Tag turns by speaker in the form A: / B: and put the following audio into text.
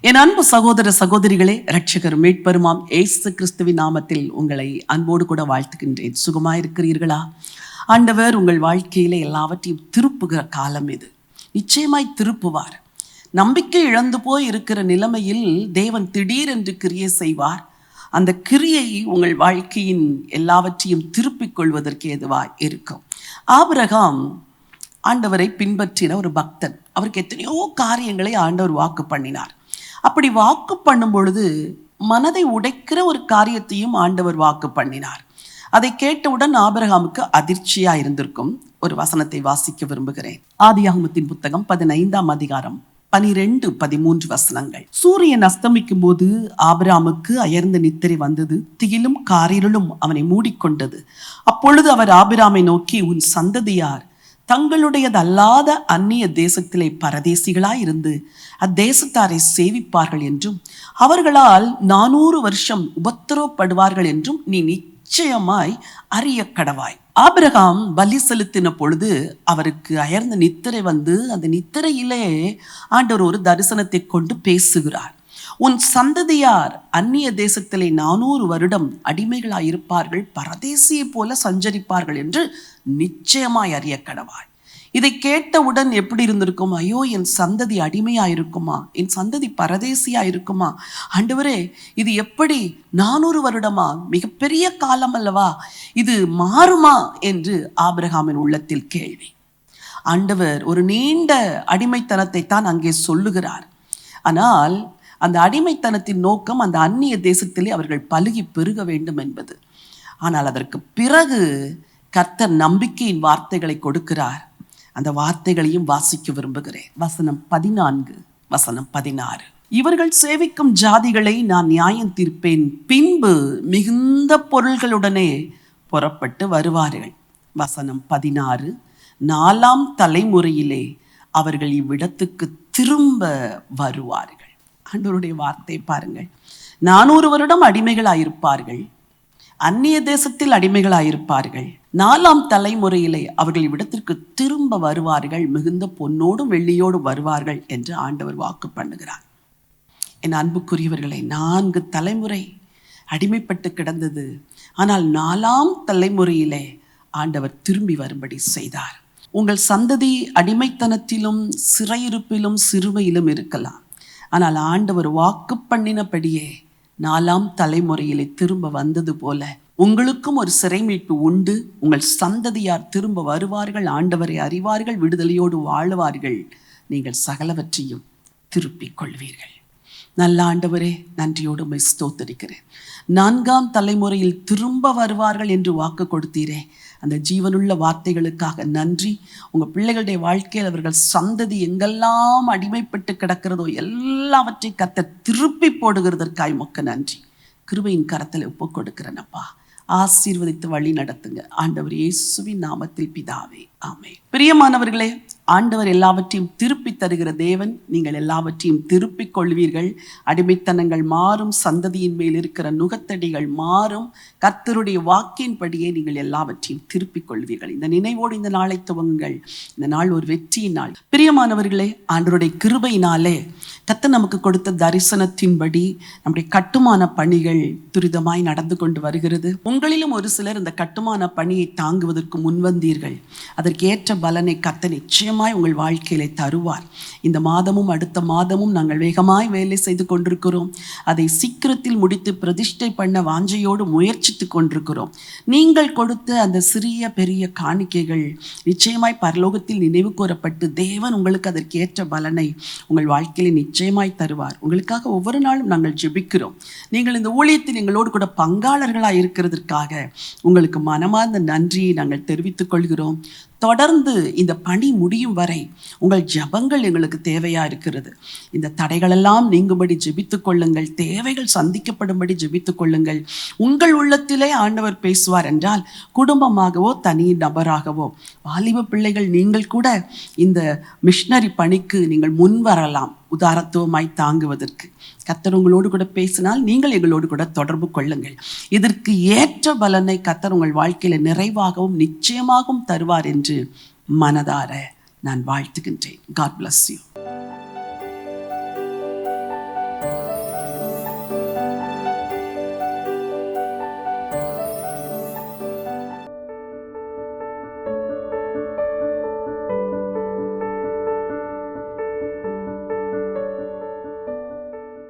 A: என் அன்பு சகோதர சகோதரிகளே, இரட்சகர் மீட்பெருமாம் இயேசு கிறிஸ்துவின் நாமத்தில் உங்களை அன்போடு கூட வாழ்த்துகின்றேன். சுகமாயிருக்கிறீர்களா? ஆண்டவர் உங்கள் வாழ்க்கையில எல்லாவற்றையும் திருப்புகிற காலம் இது. நிச்சயமாய் திருப்புவார். நம்பிக்கை இழந்து போய் இருக்கிற நிலைமையில் தேவன் திடீரென்று கிரியை செய்வார். அந்த கிரியை உங்கள் வாழ்க்கையின் எல்லாவற்றையும் திருப்பிக் கொள்வதற்கு ஏதுவாய் இருக்கும். ஆபிரகாம் ஆண்டவரை பின்பற்றின ஒரு பக்தன். அவருக்கு எத்தனையோ காரியங்களை ஆண்டவர் வாக்கு பண்ணினார். அப்படி வாக்கு பண்ணும் பொழுது மனதை உடைக்கிற ஒரு காரியத்தையும் ஆண்டவர் வாக்கு பண்ணினார். அதை கேட்டவுடன் ஆபிரகாமுக்கு அதிர்ச்சியா இருந்திருக்கும். ஒரு வசனத்தை வாசிக்க விரும்புகிறேன். ஆதியாகமத்தின் புத்தகம் 15ஆம் அதிகாரம் 12-13 வசனங்கள். சூரியன் அஸ்தமிக்கும் போது ஆபிரகாமுக்கு அயர்ந்த நித்திரை வந்தது, திகிலும் காரிருளும் அவனை மூடிக்கொண்டது. அப்பொழுது அவர் ஆபிரகாமை நோக்கி, உன் சந்ததியார் தங்களுடையதல்லாத அந்நிய தேசத்திலே பரதேசிகளாய் இருந்து அத்தேசத்தாரை சேவிப்பார்கள் என்றும் அவர்களால் 400 வருஷம் உபத்திரவப்படுவார்கள் என்றும் நீ நிச்சயமாய் அறிய கடவாய். ஆபிரகாம் பலி செலுத்தின பொழுது அவருக்கு அயர்ந்த நித்திரை வந்து அந்த நித்திரையிலே ஆண்டவர் ஒரு தரிசனத்தை கொண்டு பேசுகிறார். உன் சந்ததியார் அந்நிய தேசத்திலே 400 வருடம் அடிமைகளாயிருப்பார்கள், பரதேசியை போல சஞ்சரிப்பார்கள் என்று நிச்சயமாய் அறிய கடவாய். இதை கேட்டவுடன் எப்படி இருந்திருக்கும்? ஐயோ, என் சந்ததி அடிமையாயிருக்குமா? என் சந்ததி பரதேசியா இருக்குமா? ஆண்டவரே, இது எப்படி 400 வருடமா? மிகப்பெரிய காலம் அல்லவா? இது மாறுமா என்று ஆபிரகாமின் உள்ளத்தில் கேள்வி. ஆண்டவர் ஒரு நீண்ட அடிமைத்தனத்தை தான் அங்கே சொல்லுகிறார். ஆனால் அந்த அடிமைத்தனத்தின் நோக்கம் அந்த அந்நிய தேசத்திலே அவர்கள் பலுகி பெருக வேண்டும் என்பது. ஆனால் அதற்கு பிறகு கர்த்தர் நம்பிக்கையின் வார்த்தைகளை கொடுக்கிறார். அந்த வார்த்தைகளையும் வாசிக்க விரும்புகிறேன். வசனம் 14, வசனம் 16. இவர்கள் சேவிக்கும் ஜாதிகளை நான் நியாயம் தீர்ப்பேன், பின்பு மிகுந்த பொருள்களுடனே புறப்பட்டு வருவார்கள். வசனம் 16. 4ஆம் தலைமுறையிலே அவர்கள் இவ்விடத்துக்கு திரும்ப வருவார்கள். ஆண்டவருடைய வார்த்தை பாருங்கள். 400 வருடம் அடிமைகளாயிருப்பார்கள், அந்நிய தேசத்தில் அடிமைகளாயிருப்பார்கள். 4ஆம் தலைமுறையிலே அவர்கள் இவ்விடத்திற்கு திரும்ப வருவார்கள், மிகுந்த பொன்னோடும் வெள்ளியோடும் வருவார்கள் என்று ஆண்டவர் வாக்கு பண்ணுகிறார். என் அன்புக்குரியவர்களை, 4 தலைமுறை அடிமைப்பட்டு கிடந்தது. ஆனால் 4ஆம் தலைமுறையிலே ஆண்டவர் திரும்பி வரும்படி செய்தார். உங்கள் சந்ததி அடிமைத்தனத்திலும் சிறையிருப்பிலும் சிறுமையிலும் இருக்கலாம். ஆனால் ஆண்டவர் வாக்கு பண்ணினபடியே 4ஆம் தலைமுறையிலே திரும்ப வந்தது போல உங்களுக்கும் ஒரு சிறை மீட்பு உண்டு. உங்கள் சந்ததியார் திரும்ப வருவார்கள், ஆண்டவரை அறிவார்கள், விடுதலையோடு வாழுவார்கள். நீங்கள் சகலவற்றையும் திருப்பிக் கொள்வீர்கள். நல்ல ஆண்டவரே, நன்றியோடு உம்மை ஸ்தோத்திரிக்கிறேன். 4ஆம் தலைமுறையில் திரும்ப வருவார்கள் என்று வாக்கு கொடுத்தீரே, அந்த ஜீவனுள்ள வார்த்தைகளுக்காக நன்றி. உங்கள் பிள்ளைகளுடைய வாழ்க்கையில் அவர்கள் சந்ததி எங்கெல்லாம் அடிமைப்பட்டு கிடக்கிறதோ எல்லாவற்றையும் கர்த்தர் திருப்பி போடுகிறதற்காய் உமக்கு நன்றி. கிருபையின் கரத்தில் ஒப்புக் கொடுக்கிறேனப்பா. ஆசீர்வதித்து வழி நடத்துங்க ஆண்டவர் இயேசுவின் நாமத்தில் பிதாவே, ஆமென். பிரியமானவர்களே, ஆண்டவர் எல்லாவற்றையும் திருப்பி தருகிற தேவன். நீங்கள் எல்லாவற்றையும் திருப்பிக் கொள்வீர்கள். அடிமைத்தனங்கள் மாறும், சந்ததியின் மேல் இருக்கிற நுகத்தடிகள் மாறும். கர்த்தருடைய வாக்கின்படியே நீங்கள் எல்லாவற்றையும் திருப்பிக் கொள்வீர்கள். இந்த நினைவோடு இந்த நாளை துவங்குங்கள். இந்த நாள் ஒரு வெற்றியின் நாள். பிரியமானவர்களே, ஆண்டவருடைய கிருபையினாலே கர்த்தர் நமக்கு கொடுத்த தரிசனத்தின்படி நம்முடைய கட்டுமான பணிகள் துரிதமாய் நடந்து கொண்டு வருகிறது. உங்களிலும் ஒரு சிலர் இந்த கட்டுமான பணியை தாங்குவதற்கு முன்வந்தீர்கள். அதற்கு ஏற்ற பலனை கர்த்தர் நிச்சயமாய் உங்கள் வாழ்க்கையிலே தருவார். இந்த மாதமும் அடுத்த மாதமும் நாங்கள் வேகமாய் வேலை செய்து கொண்டிருக்கிறோம். அதை சீக்கிரத்தில் முடித்து பிரதிஷ்டை பண்ண வாஞ்சையோடு முயற்சித்து கொண்டிருக்கிறோம். நீங்கள் கொடுத்த அந்த சிறிய பெரிய காணிக்கைகள் நிச்சயமாய் பரலோகத்தில் நினைவு கூறப்பட்டு தேவன் உங்களுக்கு அதற்கு ஏற்ற பலனை உங்கள் வாழ்க்கையிலே நிச்சயமாய் தருவார். உங்களுக்காக ஒவ்வொரு நாளும் நாங்கள் ஜெபிக்கிறோம். நீங்கள் இந்த ஊழியத்தில் எங்களோடு கூட பங்காளர்களாக இருக்கிறதற்காக உங்களுக்கு மனமார்ந்த நன்றியை நாங்கள் தெரிவித்துக் கொள்கிறோம். தொடர்ந்து இந்த பணி முடியும் வரை உங்கள் ஜெபங்கள் எங்களுக்கு தேவையா இருக்கிறது. இந்த தடைகளெல்லாம் நீங்கும்படி ஜெபித்துக் கொள்ளுங்கள். தேவைகள் சந்திக்கப்படும்படி ஜெபித்துக் கொள்ளுங்கள். உங்கள் உள்ளத்திலே ஆண்டவர் பேசுவார் என்றால் குடும்பமாகவோ தனி நபராகவோ வாலிப பிள்ளைகள் நீங்கள் கூட இந்த மிஷனரி பணிக்கு நீங்கள் முன் வரலாம். உதாரத்துவமாய் தாங்குவதற்கு கர்த்தர் உங்களோடு கூட பேசினால் நீங்கள் எங்களோடு கூட தொடர்பு கொள்ளுங்கள். இதற்கு ஏற்ற பலனை கர்த்தர் உங்கள் வாழ்க்கையில நிறைவாகவும் நிச்சயமாகவும் தருவார் என்று மனதார நான் வாழ்த்துகின்றேன். God bless you.